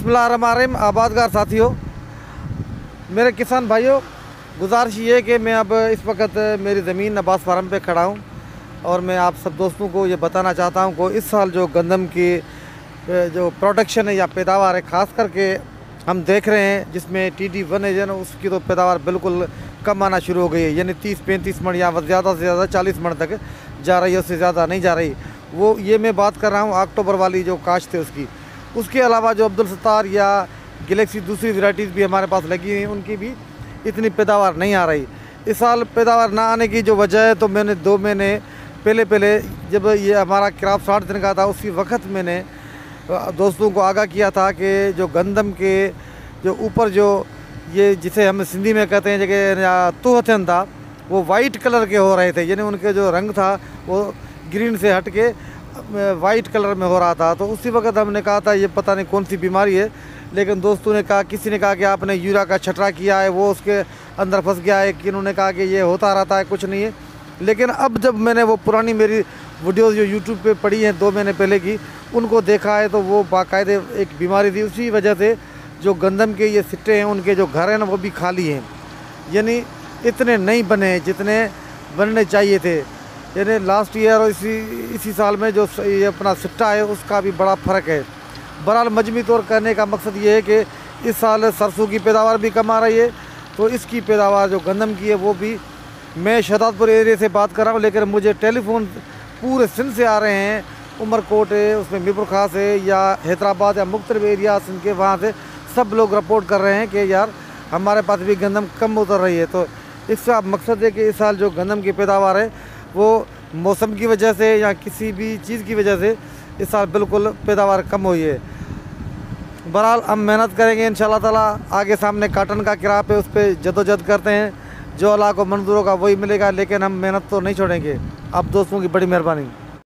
बिस्मिल्लाहिर्रहमानिर्रहीम। आबादगार साथियों, मेरे किसान भाइयों, गुजारिश ये है कि मैं अब इस वक्त मेरी ज़मीन अब्बास फार्म पे खड़ा हूँ और मैं आप सब दोस्तों को ये बताना चाहता हूँ कि इस साल जो गंदम की जो प्रोडक्शन है या पैदावार है, ख़ास करके हम देख रहे हैं जिसमें TD1 है ना, उसकी तो पैदावार बिल्कुल कम आना शुरू हो गई है। यानी 30-35 मण या ज़्यादा से ज़्यादा 40 मण तक जा रही है, उससे ज़्यादा नहीं जा रही। वो ये मैं बात कर रहा हूँ अक्टूबर वाली जो काश्त है उसकी। उसके अलावा जो अब्दुल सत्तार या गैलेक्सी दूसरी वैराइटीज़ भी हमारे पास लगी हुई हैं, उनकी भी इतनी पैदावार नहीं आ रही। इस साल पैदावार ना आने की जो वजह है, तो मैंने 2 महीने पहले जब ये हमारा क्रॉप 60 दिन का था, उसी वक्त मैंने दोस्तों को आगाह किया था कि जो गंदम के जो ऊपर जो ये जिसे हम सिंधी में कहते हैं जगह तुहथन था, वो वाइट कलर के हो रहे थे। यानी उनके जो रंग था वो ग्रीन से हट के वाइट कलर में हो रहा था। तो उसी वक्त हमने कहा था ये पता नहीं कौन सी बीमारी है, लेकिन दोस्तों ने कहा, किसी ने कहा कि आपने यूरिया का छटरा किया है, वो उसके अंदर फंस गया है, कि उन्होंने कहा कि ये होता रहता है, कुछ नहीं है। लेकिन अब जब मैंने वो पुरानी मेरी वीडियोज़ जो यूट्यूब पे पड़ी हैं 2 महीने पहले की, उनको देखा है तो वो बाकायदे एक बीमारी थी। उसी वजह से जो गंदम के ये सिट्टे हैं, उनके जो घर हैं ना, वो भी खाली हैं। यानी इतने नहीं बने जितने बनने चाहिए थे। यानी लास्ट ईयर और इसी साल में जो ये अपना सिट्टा है, उसका भी बड़ा फ़र्क है। बहरहाल मजमूई तौर करने का मकसद ये है कि इस साल सरसों की पैदावार भी कम आ रही है, तो इसकी पैदावार जो गंदम की है वो भी। मैं शहदादपुर एरिया से बात कर रहा हूँ, लेकिन मुझे टेलीफोन पूरे सिंध से आ रहे हैं। उमरकोट है, उसमें मीरपुर खास है, या हैदराबाद या मुख्तलिफ एरिया सिंध के, वहाँ से सब लोग रिपोर्ट कर रहे हैं कि यार हमारे पास भी गंदम कम उतर रही है। तो इसका मकसद है कि इस साल जो गंदम की पैदावार है वो मौसम की वजह से या किसी भी चीज़ की वजह से इस साल बिल्कुल पैदावार कम हुई है। बहरहाल हम मेहनत करेंगे इंशाल्लाह ताला। आगे सामने काटन का क्रॉप है, उस पर जदोजहद करते हैं, जो अल्लाह को मंजूर होगा वही मिलेगा, लेकिन हम मेहनत तो नहीं छोड़ेंगे। आप दोस्तों की बड़ी मेहरबानी।